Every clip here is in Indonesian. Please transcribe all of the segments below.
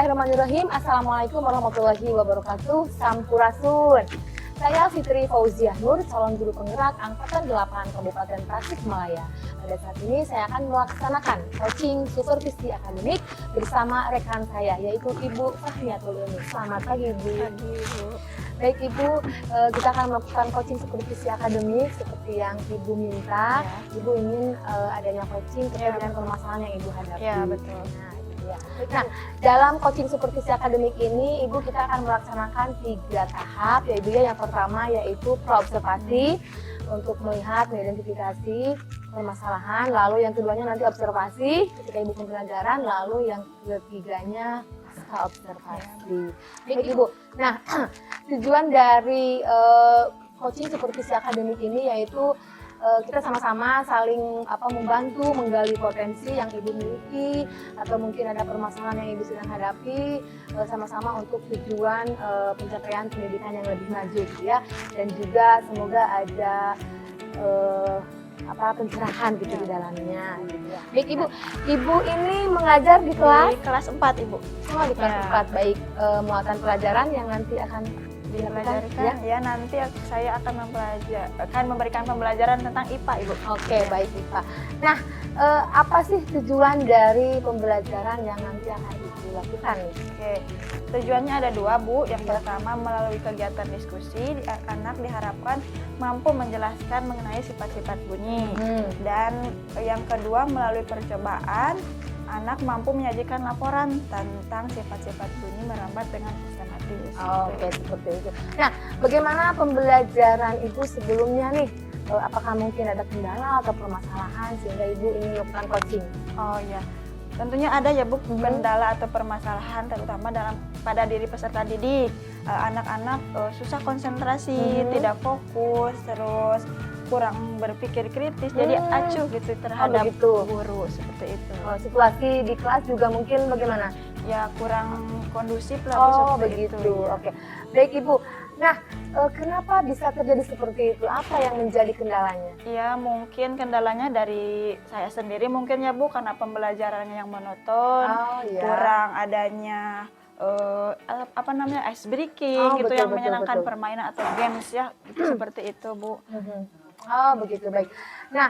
Bismillahirrahmanirrahim. Assalamualaikum warahmatullahi wabarakatuh. Sampurasun. Saya Fitri Fauziah Nur, calon guru penggerak Angkatan 8 Kabupaten Tasikmalaya. Pada saat ini saya akan melaksanakan coaching supervisi akademik bersama rekan saya, yaitu Ibu Fahmiatul Umi. Selamat pagi, Ibu. Pagi, Ibu. Baik, Ibu, kita akan melakukan coaching supervisi akademik seperti yang Ibu minta. Ya. Ibu ingin adanya coaching terkait dengan permasalahan yang Ibu hadapi. Ya, betul. Nah, dalam coaching supervisi akademik ini, Ibu, kita akan melaksanakan 3 tahap, ya Ibu ya. Yang pertama yaitu praobservasi untuk melihat, mengidentifikasi permasalahan, lalu yang keduanya nanti observasi ketika Ibu pembelajaran, lalu yang ketiganya pasca observasi. Baik, Ibu. Nah, tujuan dari coaching supervisi akademik ini yaitu kita sama-sama saling membantu menggali potensi yang Ibu miliki atau mungkin ada permasalahan yang Ibu sedang hadapi, sama-sama untuk tujuan pencapaian pendidikan yang lebih maju gitu ya, dan juga semoga ada pencerahan gitu di dalamnya gitu ya. Baik, Ibu ini mengajar di kelas 4, Ibu. di kelas 4. Baik, muatan pelajaran yang nanti akan Dipelajarikan ya, nanti saya akan memberikan pembelajaran tentang IPA, Ibu. Oke, baik, IPA. Nah, apa sih tujuan dari pembelajaran yang nanti akan Ibu lakukan? Oke, tujuannya ada 2, Bu. Yang pertama, melalui kegiatan diskusi, anak diharapkan mampu menjelaskan mengenai sifat-sifat bunyi. Dan yang kedua, melalui percobaan, anak mampu menyajikan laporan tentang sifat-sifat bunyi merambat dengan sistematis. Oke, seperti itu. Nah, bagaimana pembelajaran Ibu sebelumnya nih? Apakah mungkin ada kendala atau permasalahan sehingga Ibu ingin melakukan coaching? Oh ya, tentunya ada ya, Bu, kendala atau permasalahan terutama pada diri peserta didik. Anak-anak susah konsentrasi, tidak fokus, terus kurang berpikir kritis, jadi acuh gitu terhadap guru, seperti itu. Situasi di kelas juga mungkin bagaimana? Ya, kurang kondusif lah, seperti itu. Oke, baik, Ibu. Nah, kenapa bisa terjadi seperti itu? Apa yang menjadi kendalanya? Ya, mungkin kendalanya dari saya sendiri mungkin ya, Bu, karena pembelajarannya yang monoton, kurang adanya ice breaking gitu, yang menyenangkan permainan atau games ya, seperti itu, Bu. Oh, begitu, baik. Nah,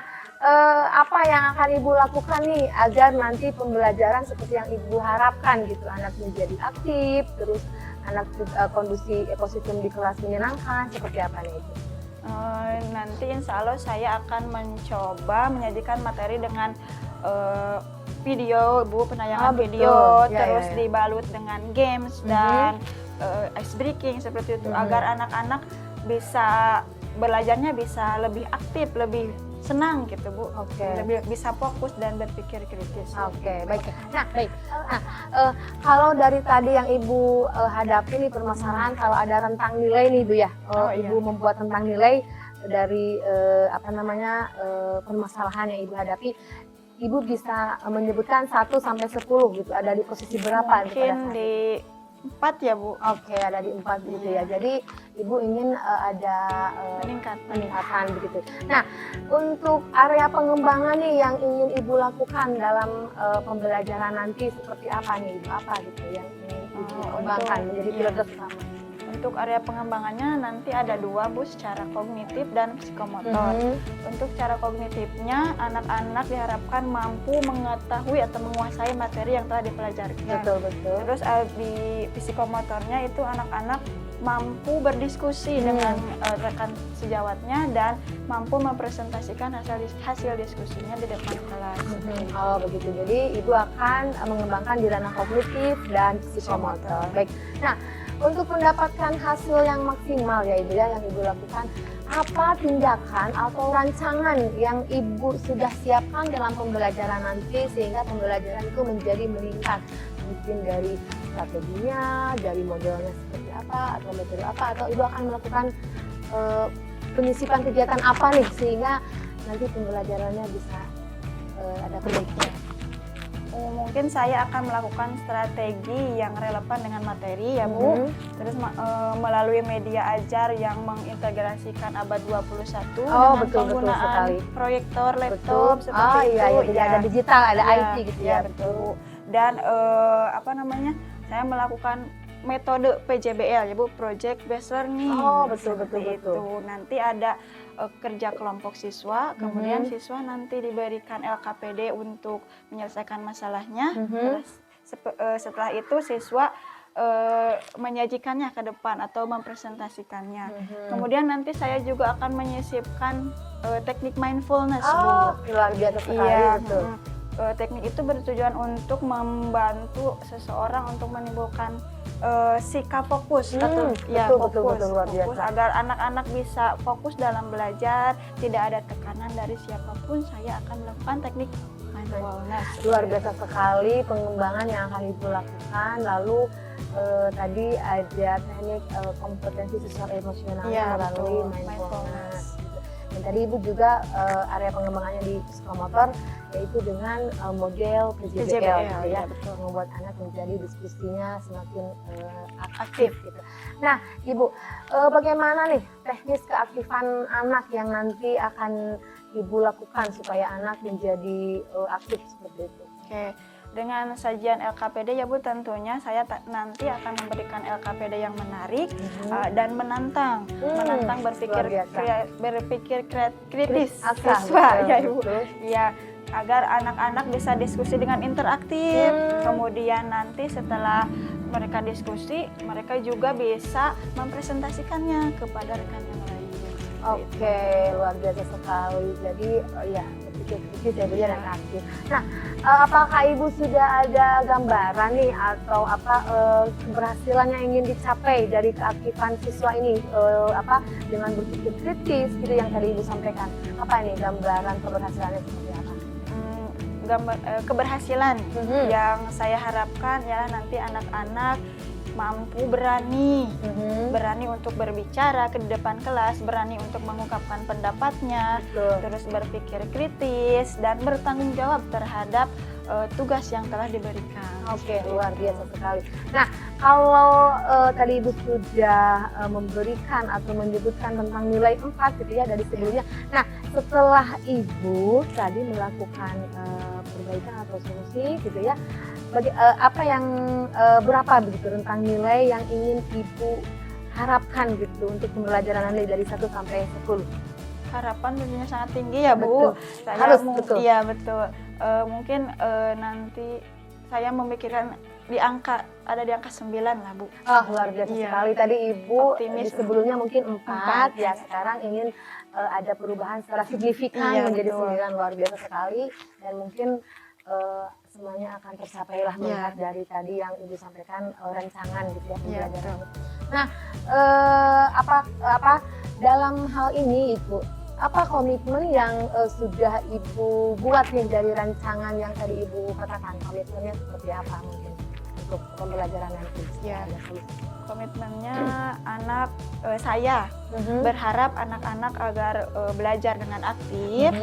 apa yang akan Ibu lakukan nih agar nanti pembelajaran seperti yang Ibu harapkan gitu, anak menjadi aktif, terus anak kondisi ekosistem di kelas menyenangkan, seperti apa nih itu? Nanti insya Allah saya akan mencoba menyajikan materi dengan video, Bu, penayangan video, terus dibalut dengan games dan ice breaking seperti itu, agar anak-anak bisa belajarnya bisa lebih aktif, lebih senang gitu, Bu. Lebih bisa fokus dan berpikir kritis. Oke, baik. Nah, baik. Nah, kalau dari tadi yang Ibu hadapi nih permasalahan, kalau ada rentang nilai nih, Bu ya. Ibu membuat rentang nilai dari permasalahan yang Ibu hadapi. Ibu bisa menyebutkan 1 sampai 10 gitu. Ada di posisi berapa? Mungkin di 4 ya, Bu. Oke, ada di 4 gitu ya. Jadi Ibu ingin ada peningkatan begitu. Nah, untuk area pengembangan nih yang ingin Ibu lakukan dalam pembelajaran nanti seperti apa nih, Ibu? Apa gitu yang ingin Ibu kembangkan menjadi prioritas utama? Untuk area pengembangannya nanti ada 2, Bu, secara kognitif dan psikomotor. Untuk cara kognitifnya, anak-anak diharapkan mampu mengetahui atau menguasai materi yang telah dipelajarikan. Betul. Terus di psikomotornya itu anak-anak mampu berdiskusi dengan rekan sejawatnya dan mampu mempresentasikan hasil diskusinya di depan kelas. Oh, begitu. Jadi Ibu akan mengembangkan di ranah kognitif dan psikomotor. Baik. Nah, untuk mendapatkan hasil yang maksimal ya, Ibu ya, yang Ibu lakukan, apa tindakan atau rancangan yang Ibu sudah siapkan dalam pembelajaran nanti sehingga pembelajaran itu menjadi meningkat? Mungkin dari strateginya, dari modelnya seperti apa, atau metode apa, atau Ibu akan melakukan penyisipan kegiatan apa nih sehingga nanti pembelajarannya bisa ada perbaikan? Mungkin saya akan melakukan strategi yang relevan dengan materi ya, Bu. Terus melalui media ajar yang mengintegrasikan abad 21 dengan penggunaan proyektor laptop seperti itu. Ada digital, ada IT gitu ya. Betul. Dan saya melakukan metode PJBL ya Bu, Project Based Learning. Oh, betul. Itu nanti ada kerja kelompok siswa, kemudian siswa nanti diberikan LKPD untuk menyelesaikan masalahnya. Terus setelah itu siswa menyajikannya ke depan atau mempresentasikannya. Kemudian nanti saya juga akan menyisipkan teknik mindfulness, Oh, Bu. luar biasa sekali. Iya, Betul. teknik itu bertujuan untuk membantu seseorang untuk menimbulkan sikap fokus atau betul, luar fokus biasa. agar anak-anak bisa fokus dalam belajar, tidak ada tekanan dari siapapun. Saya akan melakukan teknik mindfulness. Luar biasa sekali pengembangan yang akan Ibu lakukan. Lalu tadi ada teknik kompetensi sosial emosionalnya melalui mindfulness. Gitu. Dan tadi Ibu juga area pengembangannya di psikomotor yaitu dengan model PJBL gitu ya, membuat anak menjadi diskusinya semakin aktif gitu. Nah, Ibu, bagaimana nih teknis keaktifan anak yang nanti akan Ibu lakukan supaya anak menjadi aktif seperti itu? Oke, dengan sajian LKPD ya Bu, tentunya saya nanti akan memberikan LKPD yang menarik dan menantang berpikir kritis siswa ya Ibu. Ya, agar anak-anak bisa diskusi dengan interaktif. Kemudian nanti setelah mereka diskusi, mereka juga bisa mempresentasikannya kepada rekan yang lain. Oke, luar biasa sekali. Jadi ya berpikir kritis ya Bu ya, dan aktif. Nah, apakah Ibu sudah ada gambaran nih atau keberhasilan yang ingin dicapai dari keaktifan siswa ini dengan berpikir kritis gitu yang tadi Ibu sampaikan? Apa ini gambaran keberhasilannya seperti apa? Keberhasilan yang saya harapkan ya nanti anak-anak mampu berani untuk berbicara ke depan kelas, berani untuk mengungkapkan pendapatnya, terus berpikir kritis dan bertanggung jawab terhadap tugas yang telah diberikan. Oke, luar biasa sekali. Nah, kalau tadi Ibu sudah memberikan atau menyebutkan tentang nilai 4 gitu ya dari sebelumnya. Nah, setelah Ibu tadi melakukan perbaikan atau solusi gitu ya, apa yang berapa begitu tentang nilai yang ingin Ibu harapkan gitu untuk pembelajaran nanti dari 1 sampai 10? Harapan tentunya sangat tinggi ya Bu. Betul. Iya betul. Mungkin nanti saya memikirkan di angka 9 lah Bu. Oh, luar biasa sekali. Tadi Ibu optimis. Sebelumnya mungkin 4 ya, sekarang ingin ada perubahan secara signifikan menjadi 9. Luar biasa sekali, dan mungkin semuanya akan tercapai lah melihat dari tadi yang Ibu sampaikan rancangan gitu ya pembelajaran. Nah, dalam hal ini Ibu, apa komitmen yang sudah Ibu buat nih dari rancangan yang tadi Ibu katakan? Komitmennya seperti apa mungkin untuk pembelajaran nanti? Ya, komitmennya saya berharap anak-anak agar belajar dengan aktif,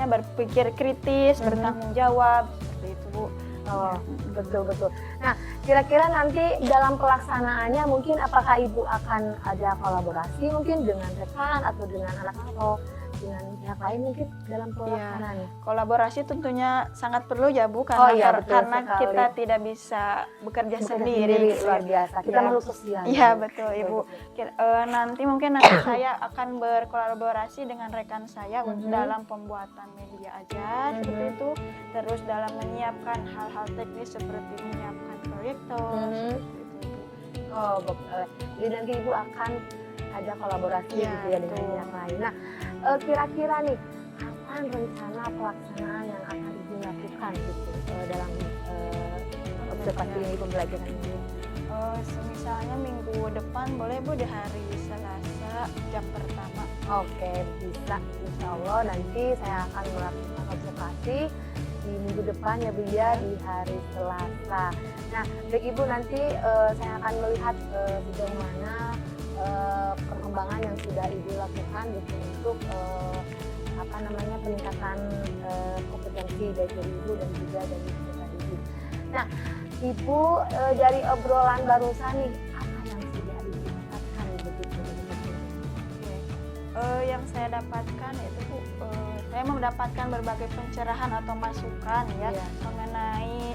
berpikir kritis, bertanggung jawab seperti itu Bu. Oh, betul. Nah, kira-kira nanti dalam pelaksanaannya mungkin apakah Ibu akan ada kolaborasi mungkin dengan rekan atau dengan anak atau dengan pihak lain mungkin dalam pelaksanaan? Kolaborasi tentunya sangat perlu ya Bu, karena kita tidak bisa bekerja sendiri. Luar biasa. Kita makhluk sosial. Iya betul Ibu. Nanti mungkin saya akan berkolaborasi dengan rekan saya dalam pembuatan media ajar seperti itu. Terus dalam menyiapkan hal-hal teknis seperti menyiapkan proyektor. Oh, betul. Jadi nanti Ibu akan ada kolaborasi gitu ya dengan pihak lain. Nah, kira-kira nih kapan rencana pelaksanaan yang akan Ibu lakukan gitu dalam observasi pembelajaran ini? Misalnya minggu depan boleh Bu, di hari Selasa jam pertama. Oke, bisa. Insya Allah nanti saya akan melakukan observasi di minggu depan ya Bu ya, di hari Selasa. Nah, untuk Ibu nanti saya akan melihat sejauh mana perkembangan yang sudah Ibu lakukan gitu untuk peningkatan kompetensi dari Ibu dan juga dari Ibu. Nah, Ibu dari obrolan barusan nih, apa yang sudah Ibu dapatkan begitu? Yang saya dapatkan itu Bu, saya mendapatkan berbagai pencerahan atau masukan ya mengenai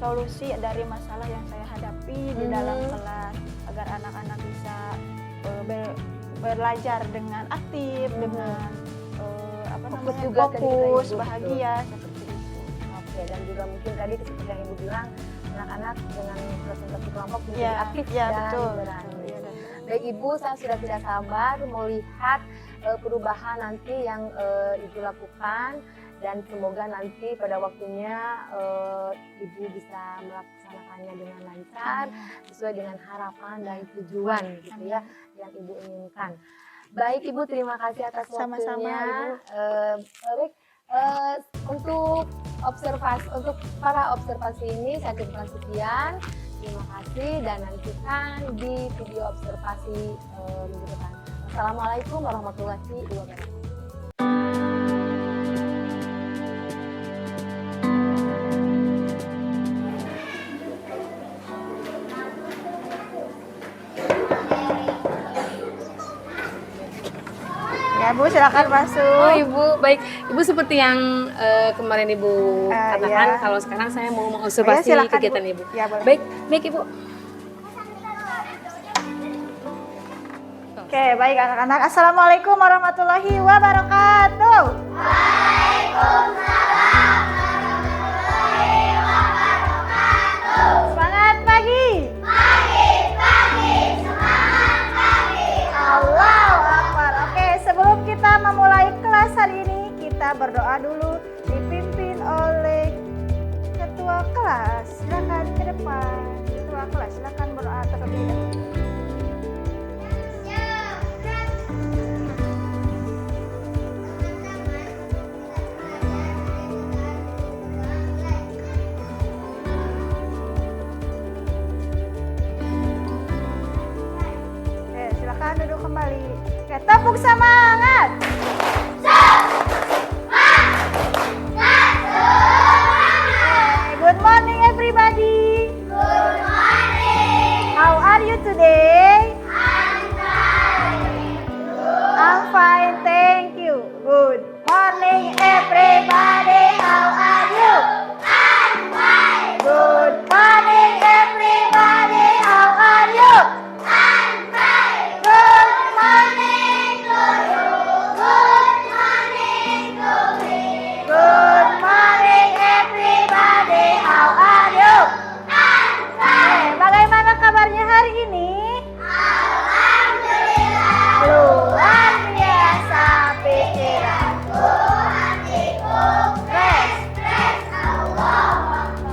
solusi dari masalah yang saya hadapi di dalam kelas agar anak-anak bisa belajar dengan aktif, dengan fokus juga fokus, Ibu, bahagia seperti itu. Oke, dan juga mungkin tadi seperti yang Ibu bilang, anak-anak dengan presentasi kelompok menjadi Ya, aktif ya, dan betul. berani. Iya, betul. Baik Ibu, saya sudah tidak sabar melihat perubahan nanti yang Ibu lakukan, dan semoga nanti pada waktunya Ibu bisa melaksanakannya dengan lancar sesuai dengan harapan dan tujuan gitu ya yang Ibu inginkan. Baik Ibu, terima kasih atas waktunya. Sama-sama, Ibu. Baik, untuk para observasi ini saya cukupkan sekian. Terima kasih dan nantikan di video observasi minggu depan. Assalamualaikum warahmatullahi wabarakatuh. Ya Bu, silakan masuk. Oh Ibu, baik. Ibu seperti yang kemarin Ibu katakan, iya. kalau sekarang saya mau mengobservasi silakan, kegiatan Ibu. Ibu. Ya, boleh. Baik Ibu. Oke, baik anak-anak. Assalamualaikum warahmatullahi wabarakatuh. Semangat pagi. Allahu Akbar. Oke, sebelum kita memulai kelas hari ini, kita berdoa dulu dipimpin oleh ketua kelas. Silakan ke depan. Ketua kelas, silakan berdoa terlebih dahulu. Oke, silakan duduk kembali. Oke, tepuk semangat. Okay, good morning everybody. Good morning. How are you today? I'm fine, thank you. Good morning everybody. How are you? I'm fine. Good morning everybody. How are you? I'm fine. Good morning to you. Good morning to me. Good morning everybody. How are you? I'm fine. Bagaimana kabarnya hari ini? Luar biasa pikiranku, hatiku fresh.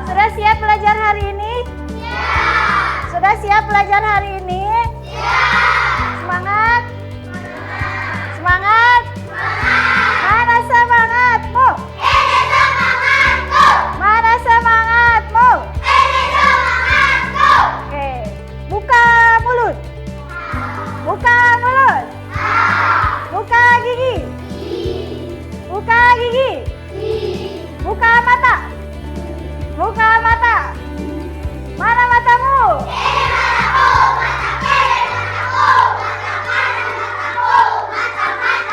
Sudah siap belajar hari ini? Sudah siap belajar hari ini? Semangat? Semangat? Mana semangatmu? Ini semangatku. Mana semangatmu? Ini semangatku. Oke, buka mulut. Buka mulut. Buka gigi. Buka gigi. Buka mata. Buka mata. Mana matamu?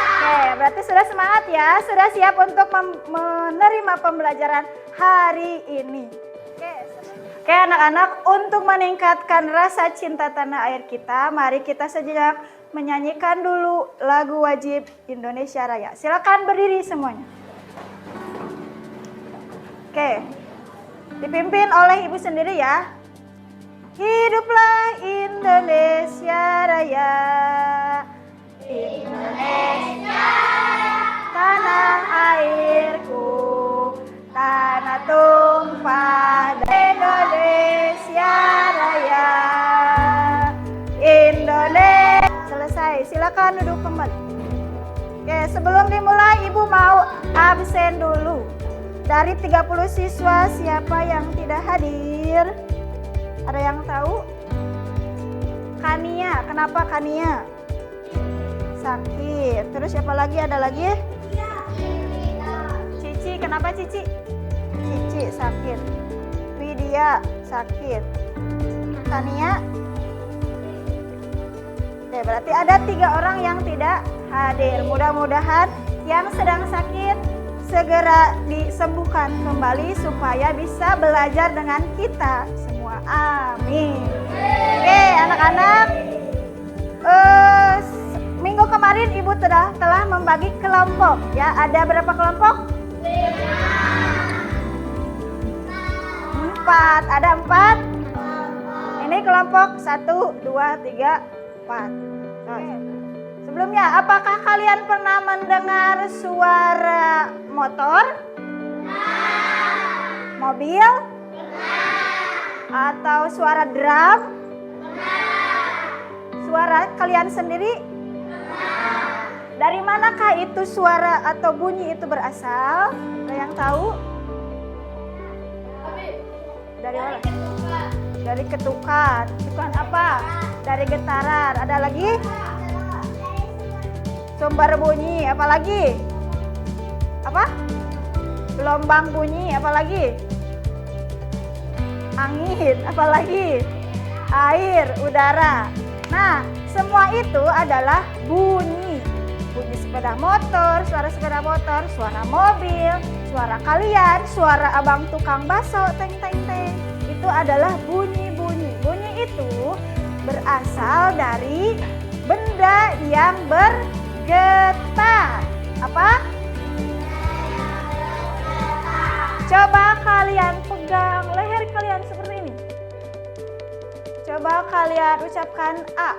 Oke, berarti sudah semangat ya. Sudah siap untuk menerima pembelajaran hari ini. Oke anak-anak, untuk meningkatkan rasa cinta tanah air kita, mari kita sejenak menyanyikan dulu lagu wajib Indonesia Raya. Silakan berdiri semuanya. Oke, dipimpin oleh ibu sendiri ya. Hiduplah Indonesia Raya, Indonesia tanah airku, tanah tumpah Indonesia Raya, Indonesia. Selesai, silakan duduk kembali. Oke, sebelum dimulai ibu mau absen dulu. Dari 30 siswa siapa yang tidak hadir? Ada yang tahu? Kania, kenapa Kania? Sakit. Terus siapa lagi? Ada lagi? Cici, kenapa Cici? Cici sakit. Widya sakit. Tania? Oke, berarti ada 3 orang yang tidak hadir. Mudah-mudahan yang sedang sakit segera disembuhkan kembali supaya bisa belajar dengan kita semua. Amin. Oke, anak-anak. Minggu kemarin Ibu telah membagi kelompok. Ya, ada berapa kelompok? 4. Ada 4. Ini kelompok 1, 2, 3, 4. Sebelumnya, apakah kalian pernah mendengar suara motor? Mobil? Atau suara drum? Suara kalian sendiri? Dari manakah itu suara atau bunyi itu berasal? Ada yang tahu? Dari mana? Dari ketukan. Ketukan apa? Dari getaran. Ada lagi? Sumber bunyi. Apa lagi? Apa? Gelombang bunyi. Apa lagi? Angin. Apa lagi? Air, udara. Nah, semua itu adalah bunyi. Bunyi sepeda motor, suara sepeda motor, suara mobil, suara kalian, suara abang tukang bakso, teng teng teng. Itu adalah bunyi-bunyi. Bunyi itu berasal dari benda yang bergetar. Apa? Coba kalian pegang leher kalian seperti ini. Coba kalian ucapkan A.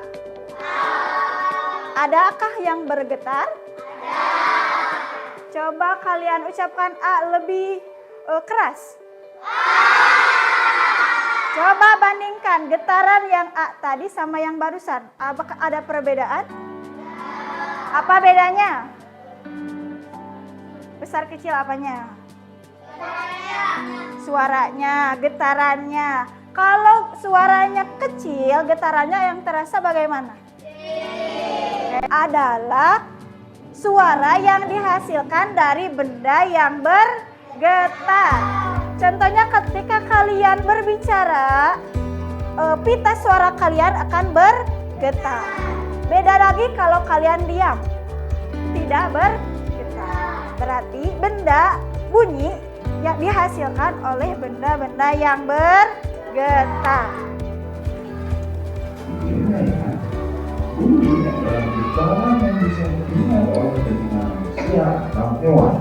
Adakah yang bergetar? Ada. Coba kalian ucapkan A lebih keras. Coba bandingkan getaran yang A tadi sama yang barusan. Apakah ada perbedaan? Apa bedanya? Besar kecil apanya? Suaranya, getarannya. Kalau suaranya kecil, getarannya yang terasa bagaimana? Adalah suara yang dihasilkan dari benda yang bergetar. Contohnya ketika kalian berbicara, pita suara kalian akan bergetar. Beda lagi kalau kalian diam, tidak bergetar. Berarti benda bunyi yang dihasilkan oleh benda-benda yang bergetar. Bunyi adalah getaran yang bisa didengar oleh telinga manusia atau hewan.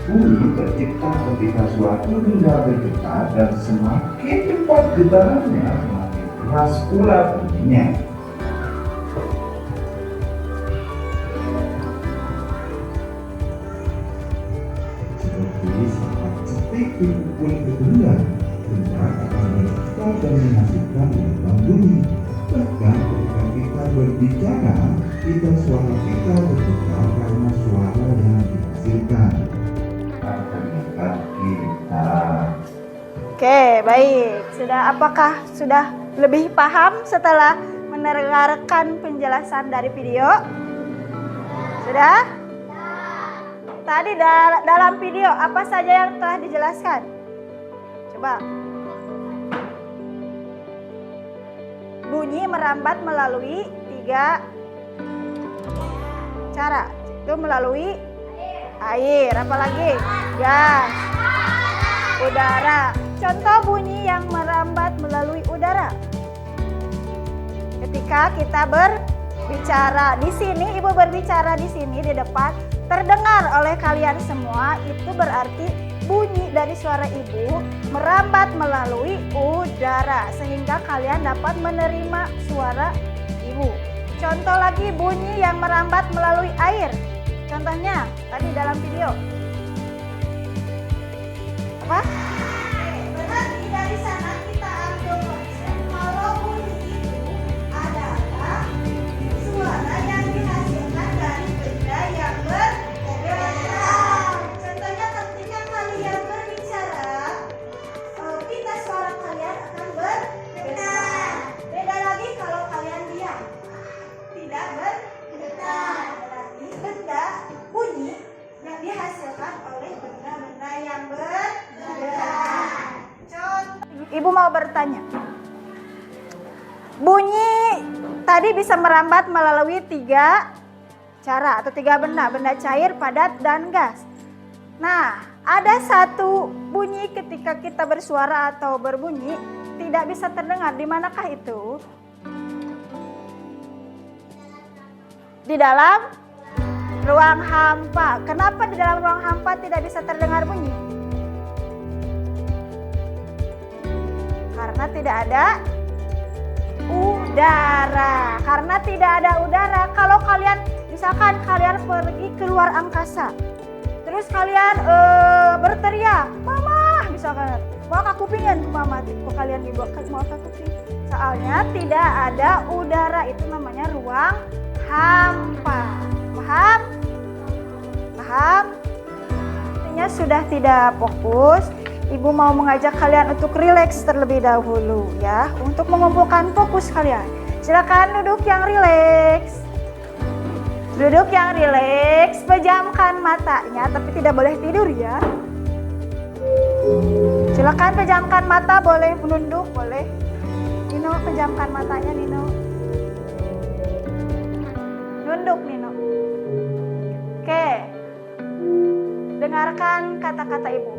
Bunyi tercipta ketika suatu benda bergetar dan semakin cepat getarannya, semakin keras pula bunyinya. Seperti saat cetek dipukul ke benda, benda akan bergetar dan menghasilkan gelombang bunyi. Bahkan ketika kita berbicara, suara kita bergetar karena suara yang dihasilkan. Kata-kata kita. Oke, baik. Apakah sudah lebih paham setelah mendengarkan penjelasan dari video? Sudah? Tadi dalam video apa saja yang telah dijelaskan? Coba. Bunyi merambat melalui 3 cara. Itu melalui air, apalagi gas, udara. Contoh bunyi yang merambat melalui udara. Ketika kita berbicara di sini, Ibu berbicara di sini di depan, terdengar oleh kalian semua, itu berarti bunyi dari suara Ibu merambat melalui udara sehingga kalian dapat menerima suara Ibu. Contoh lagi bunyi yang merambat melalui air. Contohnya tadi dalam video. Apa? Berarti dari sana kita ambil konsep kalau bunyi itu adalah suara yang dihasilkan dari benda yang bergetar. Contohnya ketika kalian berbicara, pita suara kalian akan bergetar. Beda lagi kalau kalian diam, tidak bergetar. Berarti benda bunyi yang dihasilkan oleh benda-benda yang bergetar. Ibu mau bertanya, bunyi tadi bisa merambat melalui 3 cara atau 3 benda, benda cair, padat, dan gas. Nah, ada satu bunyi ketika kita bersuara atau berbunyi tidak bisa terdengar. Di manakah itu? Di dalam ruang hampa. Kenapa di dalam ruang hampa tidak bisa terdengar bunyi? Karena tidak ada udara. Karena tidak ada udara. Kalau kalian, misalkan kalian pergi keluar angkasa, terus kalian berteriak, "Mama!" misalkan, "Mau aku pingin ke mama." Kok kalian dibawa ke mau aku pingin? Soalnya tidak ada udara. Itu namanya ruang hampa. Paham? Paham? Artinya sudah tidak fokus. Ibu mau mengajak kalian untuk rileks terlebih dahulu ya, untuk mengumpulkan fokus kalian. Silakan duduk yang rileks. Duduk yang rileks, pejamkan matanya, tapi tidak boleh tidur ya. Silakan pejamkan mata, boleh menunduk, boleh. Nino, pejamkan matanya, Nino. Nunduk, Nino. Oke. Dengarkan kata-kata ibu.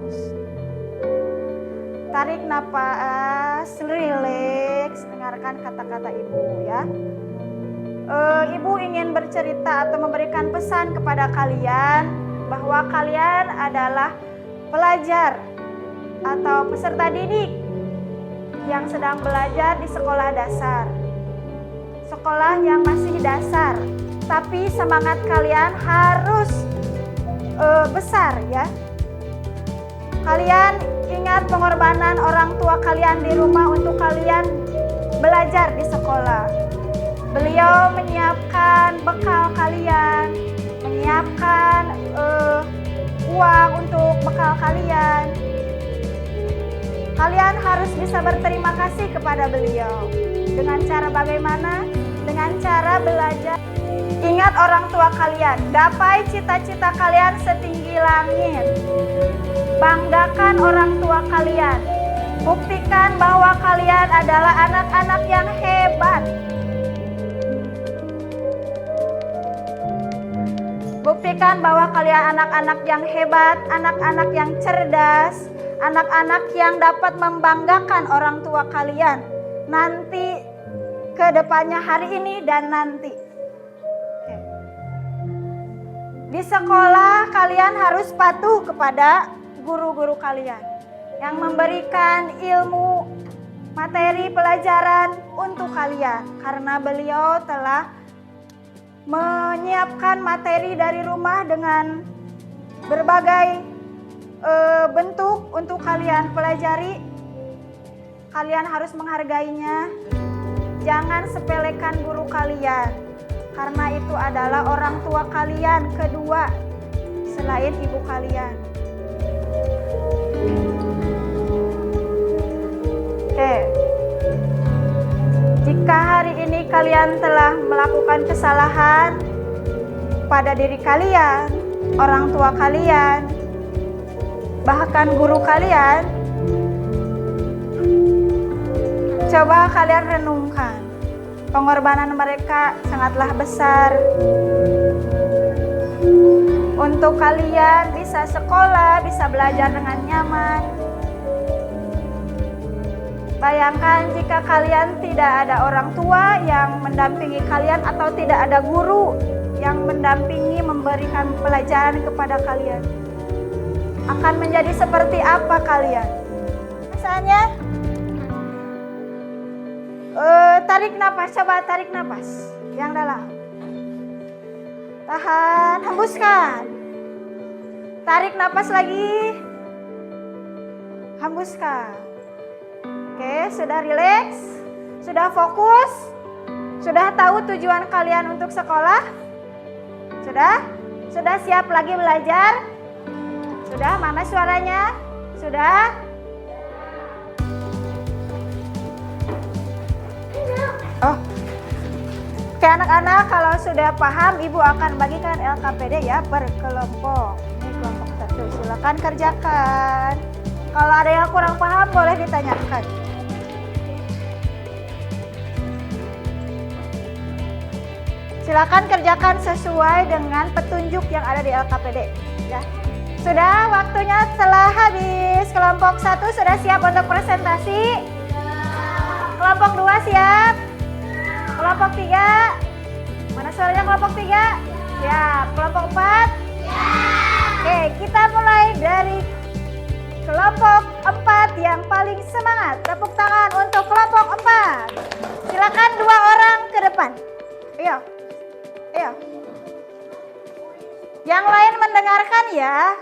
Tarik napas, rileks, dengarkan kata-kata ibu ya. Ibu ingin bercerita atau memberikan pesan kepada kalian bahwa kalian adalah pelajar atau peserta didik yang sedang belajar di sekolah dasar. Sekolah yang masih dasar, tapi semangat kalian harus besar ya. Kalian ingat pengorbanan orang tua kalian di rumah untuk kalian belajar di sekolah. Beliau menyiapkan bekal kalian, menyiapkan uang untuk bekal kalian. Kalian harus bisa berterima kasih kepada beliau. Dengan cara bagaimana? Dengan cara belajar. Ingat orang tua kalian, gapai cita-cita kalian setinggi langit. Banggakan orang tua kalian. Buktikan bahwa kalian adalah anak-anak yang hebat. Buktikan bahwa kalian anak-anak yang hebat, anak-anak yang cerdas, anak-anak yang dapat membanggakan orang tua kalian nanti ke depannya, hari ini dan nanti. Di sekolah kalian harus patuh kepada guru-guru kalian yang memberikan ilmu, materi pelajaran untuk kalian, karena beliau telah menyiapkan materi dari rumah dengan berbagai bentuk untuk kalian pelajari. Kalian harus menghargainya. Jangan sepelekan guru kalian, karena itu adalah orang tua kalian kedua selain ibu kalian. Oke. Jika hari ini kalian telah melakukan kesalahan pada diri kalian, orang tua kalian, bahkan guru kalian, coba kalian renungkan. Pengorbanan mereka sangatlah besar untuk kalian bisa sekolah, bisa belajar dengan nyaman. Bayangkan jika kalian tidak ada orang tua yang mendampingi kalian atau tidak ada guru yang mendampingi memberikan pelajaran kepada kalian. Akan menjadi seperti apa kalian? Misalnya, tarik napas, coba tarik napas yang dalam. Tahan, hembuskan. Tarik napas lagi. Hembuskan. Oke, sudah rileks? Sudah fokus? Sudah tahu tujuan kalian untuk sekolah? Sudah? Sudah siap lagi belajar? Sudah? Mana suaranya? Sudah? Oh. Oke anak-anak, kalau sudah paham, Ibu akan bagikan LKPD ya per kelompok. Ini kelompok 1, silakan kerjakan. Kalau ada yang kurang paham boleh ditanyakan. Silakan kerjakan sesuai dengan petunjuk yang ada di LKPD ya. Sudah, waktunya telah habis. Kelompok 1 sudah siap untuk presentasi? Kelompok 2 siap? Kelompok 3? Mana suaranya kelompok 3? Siap. Kelompok 4? Oke, kita mulai dari kelompok 4 yang paling semangat. Tepuk tangan untuk kelompok 4. Silakan 2 orang ke depan. Ayo. Ayo. Yang lain mendengarkan ya.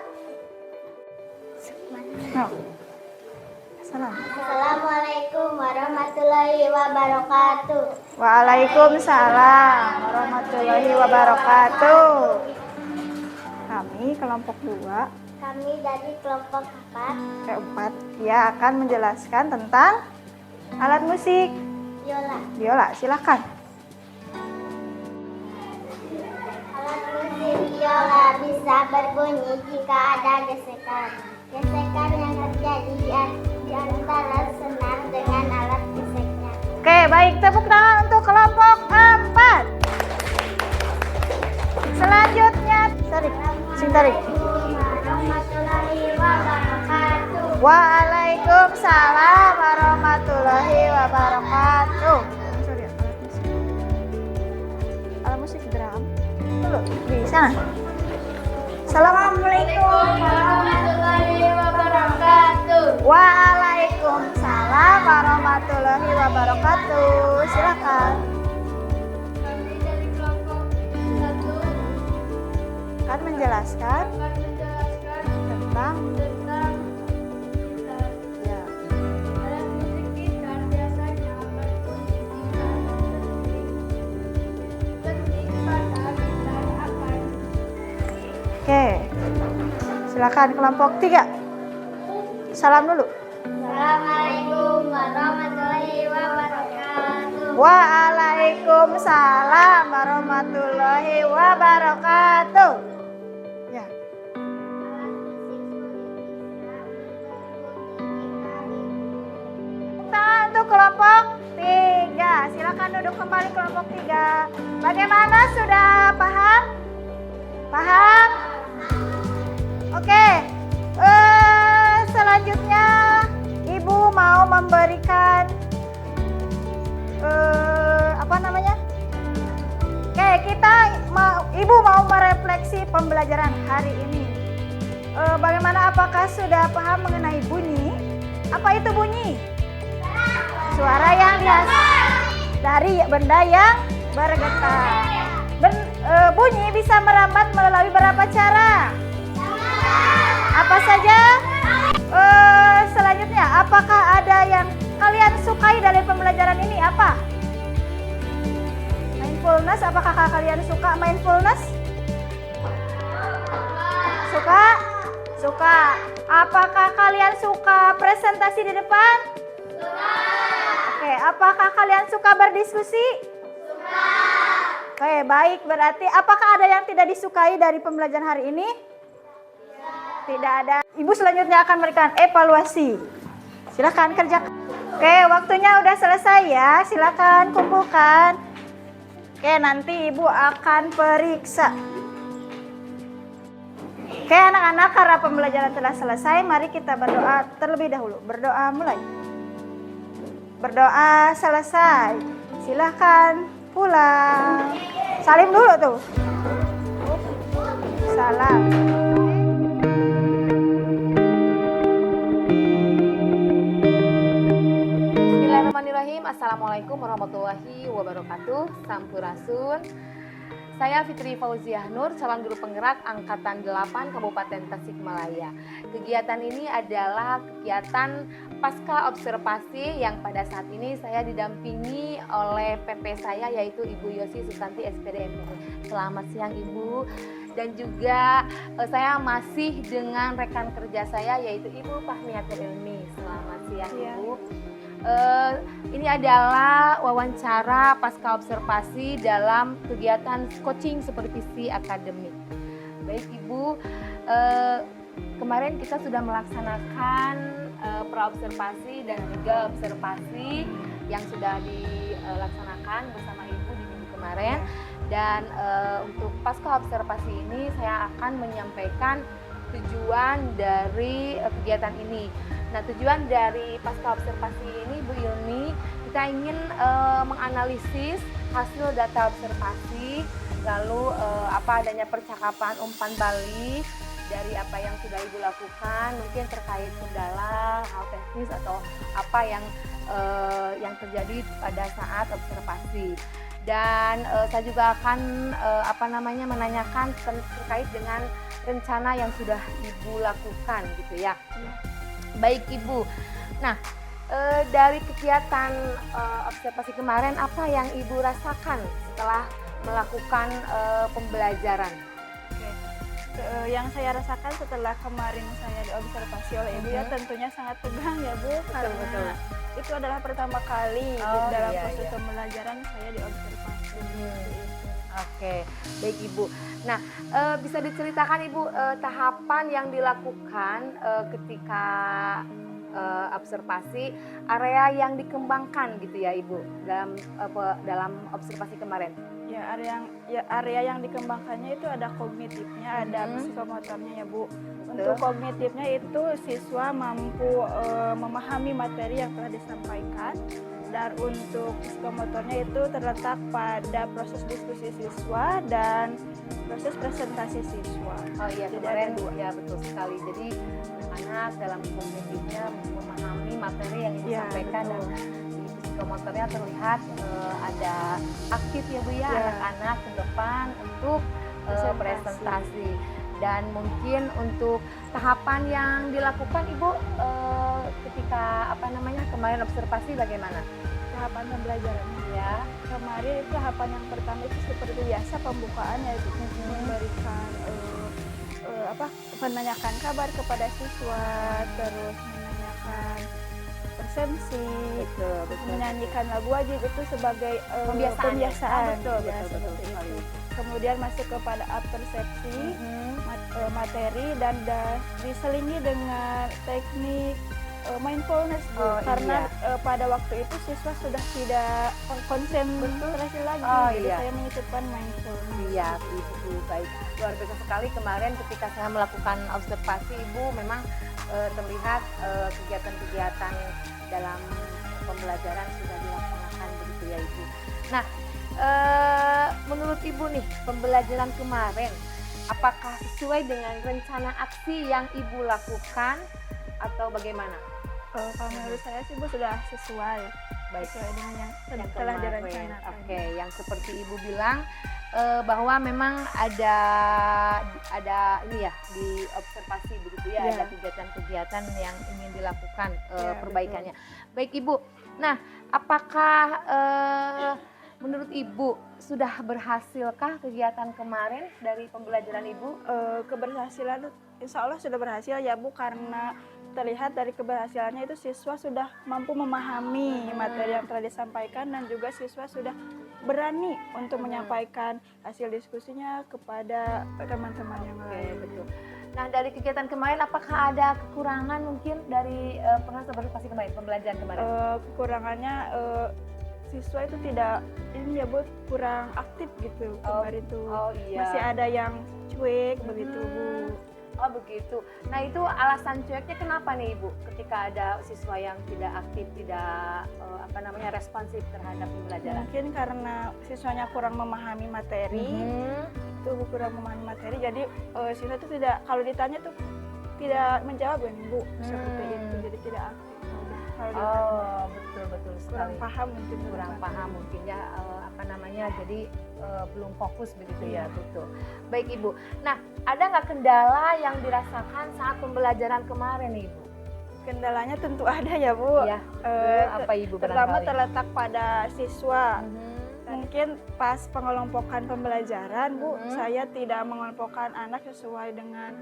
Assalamualaikum warahmatullahi wabarakatuh. Waalaikumsalam warahmatullahi wabarakatuh. Kami kelompok 2 Kami dari kelompok 4 keempat ya akan menjelaskan tentang alat musik Yola. biola. Silakan. Alat musik biola bisa berbunyi jika ada gesekan. Gesekan yang terjadi di antara senar dengan alat geseknya. Oke, baik. Tepuk tangan untuk kelompok 4. Selanjutnya, tarik. Sing tarik. Warahmatullahi wabarakatuh. Waalaikumsalam warahmatullahi wabarakatuh. Sorry, alat musik drum. Dulu di sana. Assalamualaikum warahmatullahi wabarakatuh. Waalaikumsalam warahmatullahi wabarakatuh. Silakan. Kami dari kelompok 1 Akan menjelaskan akan menjelaskan tentang tentang gitar. ya. Alat musik gitar biasanya berbunyi jika ketik pada gitar akan Oke. Silakan kelompok 3. Salam dulu. Assalamualaikum warahmatullahi wabarakatuh. Waalaikumsalam warahmatullahi wabarakatuh. Ya. Tangan untuk kelompok 3. Silakan duduk kembali kelompok 3. Bagaimana, sudah paham? Paham? Oke. Selanjutnya Ibu mau memberikan apa namanya? Oke, Ibu mau merefleksi pembelajaran hari ini. Bagaimana, apakah sudah paham mengenai bunyi? Apa itu bunyi? Suara yang dari benda yang bergetar. Bunyi bisa merambat melalui berapa cara? Apa saja? Selanjutnya, apakah ada yang kalian sukai dari pembelajaran ini? Apa? Mindfulness, apakah kalian suka mindfulness? Suka? Suka. Apakah kalian suka presentasi di depan? Suka. Oke, apakah kalian suka berdiskusi? Suka. Oke, baik. Berarti apakah ada yang tidak disukai dari pembelajaran hari ini? Tidak ada. Ibu selanjutnya akan memberikan evaluasi. Silakan kerjakan. Oke, waktunya udah selesai ya. Silakan kumpulkan. Oke, nanti Ibu akan periksa. Oke, anak-anak, karena pembelajaran telah selesai, mari kita berdoa terlebih dahulu. Berdoa mulai. Berdoa selesai. Silakan pulang. Salim dulu tuh. Salam. Bismillahirrahmanirrahim. Assalamualaikum warahmatullahi wabarakatuh. Sampurasun. Saya Fitri Fauziah Nur, calon guru penggerak Angkatan 8 Kabupaten Tasikmalaya. Kegiatan ini adalah kegiatan pasca observasi yang pada saat ini saya didampingi oleh PP saya, yaitu Ibu Yosi Susanti SPD MPP. Selamat siang Ibu. Dan juga saya masih dengan rekan kerja saya, yaitu Ibu Fahmiatul Ilmi. Selamat siang Ibu. Ini adalah wawancara pasca observasi dalam kegiatan coaching supervisi akademik. Baik Ibu, kemarin kita sudah melaksanakan praobservasi dan juga observasi yang sudah dilaksanakan bersama Ibu di minggu kemarin. Dan untuk pasca observasi ini saya akan menyampaikan tujuan dari kegiatan ini. Nah, tujuan dari pasca observasi ini Bu Ilmi, kita ingin menganalisis hasil data observasi, lalu apa adanya percakapan umpan balik dari apa yang sudah Ibu lakukan, mungkin terkait kendala, hal teknis atau apa yang terjadi pada saat observasi. Dan saya juga akan menanyakan terkait dengan rencana yang sudah Ibu lakukan gitu ya. Baik Ibu. Nah, dari kegiatan observasi kemarin apa yang Ibu rasakan setelah melakukan pembelajaran? Yang saya rasakan setelah kemarin saya diobservasi oleh Ibu ya tentunya sangat tegang ya Bu, karena itu adalah pertama kali dalam proses pembelajaran saya diobservasi. Oke, baik Ibu. Nah, bisa diceritakan Ibu tahapan yang dilakukan ketika observasi, area yang dikembangkan gitu ya Ibu dalam observasi kemarin. Ya, area yang dikembangkannya itu ada kognitifnya, ada psikomotornya ya Bu. Untuk kognitifnya itu siswa mampu memahami materi yang telah disampaikan, dan untuk psikomotornya itu terletak pada proses diskusi siswa dan proses presentasi siswa. Oh iya, kemarin ya betul sekali. Jadi anak dalam kognitifnya memahami materi yang disampaikan dan psikomotornya terlihat ada aktif ya Bu ya, anak-anak ke depan untuk presentasi. Dan mungkin untuk tahapan yang dilakukan Ibu ketika kemarin observasi bagaimana? Tahapan pembelajarannya Ya, kemarin itu tahapan yang pertama itu seperti biasa pembukaan, yaitu memberikan menanyakan kabar kepada siswa, terus menanyakan persepsi, menyanyikan lagu wajib itu sebagai pembiasaan. Betul. Kemudian masuk kepada persepsi, materi, dan diselingi dengan teknik mindfulness Bu, karena pada waktu itu siswa sudah tidak konsentrasi lagi, jadi saya menyisipkan mindfulness. Iya, Ibu, baik. Luar biasa sekali kemarin ketika saya melakukan observasi Ibu memang terlihat kegiatan-kegiatan dalam pembelajaran sudah dilaksanakan begitu ya Ibu. Nah, menurut Ibu nih pembelajaran kemarin apakah sesuai dengan rencana aksi yang Ibu lakukan atau bagaimana? Kalau menurut saya sih Bu sudah sesuai, Baik. sesuai dengan yang telah kemarin. direncanakan. Oke, yang seperti Ibu bilang bahwa memang ada ini ya di observasi begitu ya, ada kegiatan-kegiatan yang ingin dilakukan perbaikannya. Betul. Baik Ibu. Nah, apakah menurut Ibu sudah berhasilkah kegiatan kemarin dari pembelajaran Ibu? Keberhasilan insya Allah sudah berhasil ya Bu, karena terlihat dari keberhasilannya itu siswa sudah mampu memahami materi yang telah disampaikan, dan juga siswa sudah berani untuk menyampaikan hasil diskusinya kepada teman-teman yang lain. Betul. Nah, dari kegiatan kemarin apakah ada kekurangan mungkin dari observasi kemarin, pembelajaran kemarin? Kekurangannya siswa itu tidak ini ya Bu, kurang aktif gitu kemarin itu. Masih ada yang cuek begitu Bu. Oh begitu. Nah itu alasan cueknya kenapa nih Ibu? Ketika ada siswa yang tidak aktif, tidak responsif terhadap pembelajaran. Mungkin karena siswanya kurang memahami materi, jadi siswa itu tidak, kalau ditanya tuh tidak menjawab ya Bu, seperti itu, jadi tidak aktif. Betul sekali. Kurang paham mungkin ya jadi belum fokus begitu ya. Betul. Baik Ibu. Nah, ada nggak kendala yang dirasakan saat pembelajaran kemarin Ibu? Kendalanya tentu ada ya Bu. Ya. Apa Ibu? Terutama terletak pada siswa. Mungkin pas pengelompokan pembelajaran Bu, saya tidak mengelompokkan anak sesuai dengan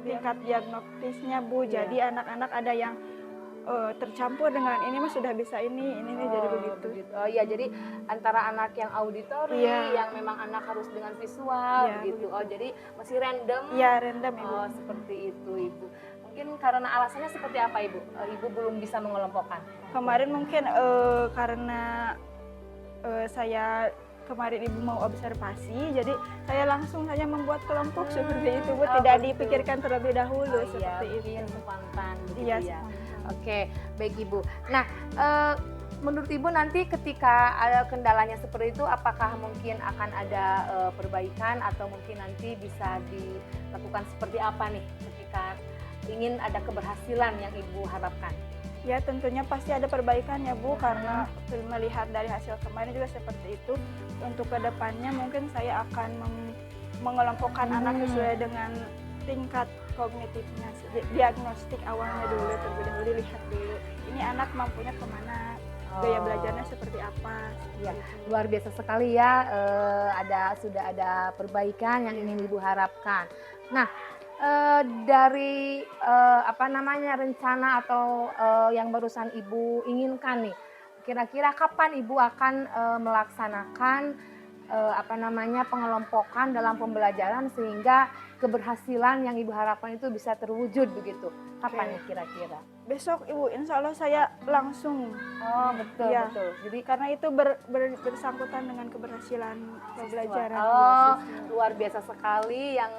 tingkat diagnostisnya Bu. Jadi anak-anak ada yang tercampur dengan ini mah sudah bisa ini jadi begitu. Oh iya, jadi antara anak yang auditori, yang memang anak harus dengan visual begitu. Oh jadi masih random? Iya, random Ibu. Oh seperti itu Ibu. Mungkin karena alasannya seperti apa Ibu? Ibu belum bisa mengelompokkan? Kemarin mungkin karena saya kemarin ibu mau observasi, jadi saya langsung saja membuat kelompok seperti itu, Bu. Oh, Tidak betul. dipikirkan terlebih dahulu Iya, seperti mungkin itu. spontan begitu Iya, ya. spontan. Oke, baik Ibu. Nah, menurut Ibu nanti ketika ada kendalanya seperti itu, apakah mungkin akan ada perbaikan atau mungkin nanti bisa dilakukan seperti apa nih ketika ingin ada keberhasilan yang Ibu harapkan? Ya tentunya pasti ada perbaikan ya Bu, karena melihat dari hasil kemarin juga seperti itu. Untuk kedepannya mungkin saya akan mengelompokkan anak sesuai dengan tingkat kognitifnya, diagnostik awalnya dulu, terlebih dahulu dilihat dulu. Ini anak mampunya kemana, gaya belajarnya seperti apa. Ya, seperti itu. luar biasa sekali ya, sudah ada perbaikan yang ingin Ibu harapkan. Nah, dari rencana atau yang barusan Ibu inginkan nih, kira-kira kapan Ibu akan melaksanakan pengelompokan dalam pembelajaran sehingga keberhasilan yang Ibu harapkan itu bisa terwujud begitu? Kapan nih kira-kira? Besok Ibu, insya Allah saya langsung. Oh betul Ya. betul. Jadi Karena itu bersangkutan dengan keberhasilan pembelajaran. Oh, siswa. luar biasa sekali yang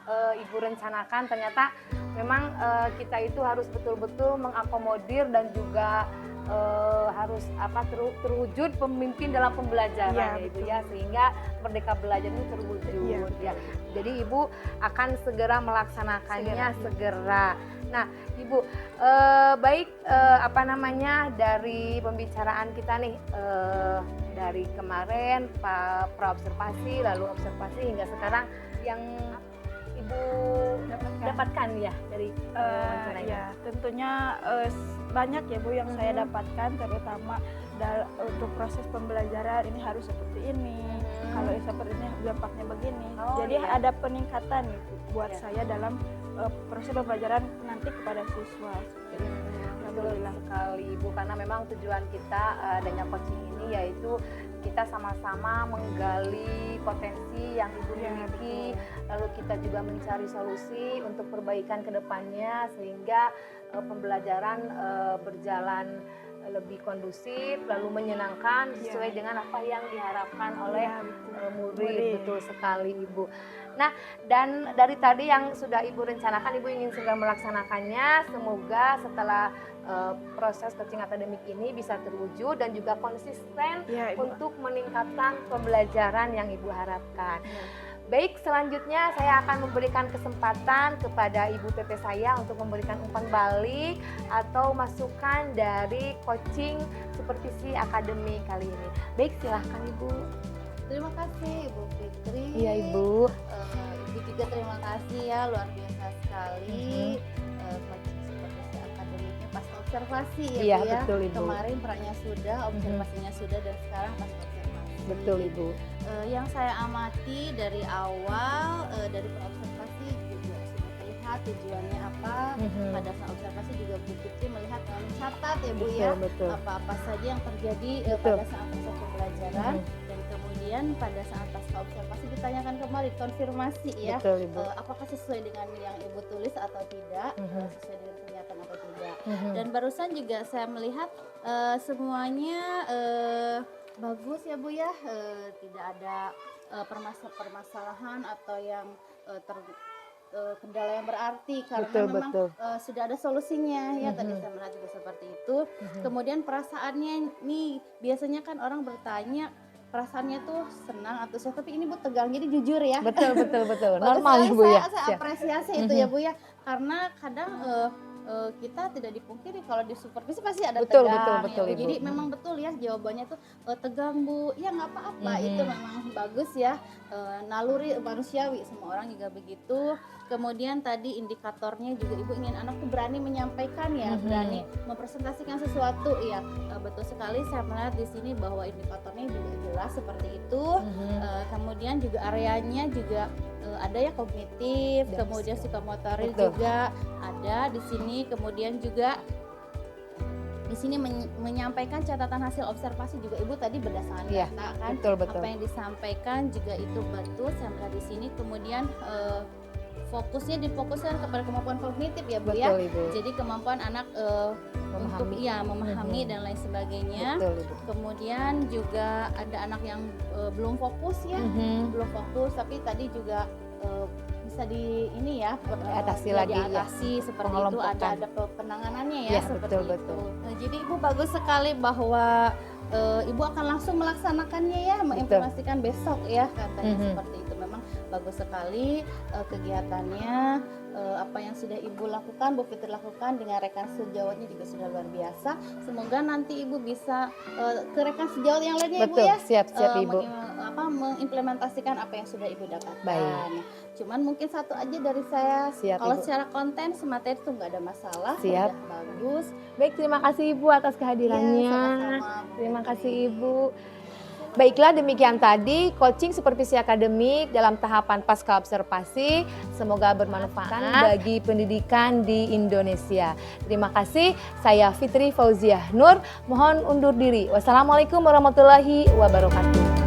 Ibu rencanakan. Ternyata memang kita itu harus betul-betul mengakomodir dan juga harus terwujud pemimpin dalam pembelajaran Ya, ya Ibu betul. ya, sehingga Merdeka Belajar itu terwujud Iya, ya. Jadi Ibu akan segera melaksanakannya segera. Nah, Ibu dari pembicaraan kita nih dari kemarin pra-observasi lalu observasi hingga sekarang yang Ibu dapatkan ya dari wawancara ini? Ya, tentunya banyak ya Bu yang saya dapatkan, terutama untuk proses pembelajaran ini harus seperti ini. Kalau seperti ini dampaknya begini. Oh, Jadi iya. ada peningkatan gitu buat Iya. saya dalam proses pembelajaran nanti kepada siswa. Seperti itu. Betul Alhamdulillah. sekali Ibu, karena memang tujuan kita adanya coaching ini yaitu kita sama-sama menggali potensi yang Ibu Ya, miliki, betul. lalu kita juga mencari solusi untuk perbaikan ke depannya sehingga pembelajaran berjalan lebih kondusif lalu menyenangkan sesuai dengan apa yang diharapkan oleh Ya, betul. murid. Murid. Betul sekali Ibu. Nah, dan dari tadi yang sudah Ibu rencanakan, Ibu ingin segera melaksanakannya. Semoga setelah proses coaching akademik ini bisa terwujud dan juga konsisten Ya, Ibu. untuk meningkatkan pembelajaran yang Ibu harapkan. Baik, selanjutnya saya akan memberikan kesempatan kepada Ibu PP saya untuk memberikan umpan balik atau masukan dari coaching supervisi akademik kali ini. Baik, silahkan Ibu. Terima kasih Ibu Fitri. Iya Ibu. Ibu juga terima kasih ya, luar biasa sekali. Coaching supervisi akademiknya pas observasi ya Iya, Bu ya. betul, Ibu. Kemarin praknya sudah, observasinya sudah, dan sekarang pas observasi. Betul Ibu. Yang saya amati dari awal, dari observasi juga sudah terlihat tujuannya apa. Pada saat observasi juga Bu Fitri melihat dan mencatat ya Bu ya, Betul. apa-apa saja yang terjadi Betul. pada saat proses pembelajaran. Dan kemudian pada saat pasca observasi ditanyakan kembali, konfirmasi ya, Betul Ibu. apakah sesuai dengan yang Ibu tulis atau tidak, sesuai dengan kenyataan atau tidak. Mhm. Dan barusan juga saya melihat semuanya bagus ya Bu ya, tidak ada permasalahan atau yang kendala yang berarti, karena Betul, memang betul. sudah ada solusinya ya. Tadi saya melihat juga seperti itu. Kemudian perasaannya nih, biasanya kan orang bertanya perasaannya tuh senang atau susah, tapi ini Bu tegang, jadi jujur ya. Betul. Bagus Normal sekali, ya Bu ya. saya apresiasi itu ya Bu ya, karena kadang kita tidak dipungkiri kalau di supervisi pasti ada Betul, tegang betul, ya, Bu. Ibu. Jadi memang betul ya jawabannya tuh tegang Bu, ya nggak apa-apa, itu memang bagus ya, naluri manusiawi, semua orang juga begitu. Kemudian tadi indikatornya juga Ibu ingin anak tuh berani menyampaikan ya, berani mempresentasikan sesuatu ya. Betul sekali, saya melihat di sini bahwa indikatornya juga jelas seperti itu. Kemudian juga areanya juga ada ya, kognitif, Dan kemudian psikomotorik Betul. juga ada di sini. Kemudian juga di sini menyampaikan catatan hasil observasi juga Ibu tadi berdasarkan Iya, data kan. betul. Apa yang disampaikan juga itu betul, saya melihat di sini. Kemudian difokuskan kepada kemampuan kognitif ya Bu ya. Betul, Ibu. Jadi kemampuan anak untuk memahami dan lain sebagainya. Betul, Ibu. Kemudian juga ada anak yang belum fokus ya, belum fokus tapi tadi juga bisa Diatasi lagi, ya. diatasi seperti itu, Pengelompokan. ada penanganannya ya, Ya, seperti betul, itu. betul. Nah, jadi Ibu bagus sekali bahwa Ibu akan langsung melaksanakannya ya, mengimplementasikan besok ya katanya seperti itu. Memang bagus sekali kegiatannya, apa yang sudah Ibu lakukan, Bu Fitri lakukan dengan rekan sejawatnya juga sudah luar biasa. Semoga nanti Ibu bisa ke rekan sejawat yang lainnya Betul, Ibu ya. siap Ibu. Mengimplementasikan apa yang sudah Ibu dapatkan. Baik. Cuman mungkin satu aja dari saya. Siap, Kalau Ibu. secara konten semateri itu nggak ada masalah. Siap. Udah bagus. Baik, terima kasih Ibu atas kehadirannya. Ya, sama-sama, Bu Terima Fitri. kasih Ibu. Baiklah, demikian tadi coaching supervisi akademik dalam tahapan pasca observasi. Semoga bermanfaat bagi pendidikan di Indonesia. Terima kasih. Saya Fitri Fauziah Nur. Mohon undur diri. Wassalamualaikum warahmatullahi wabarakatuh.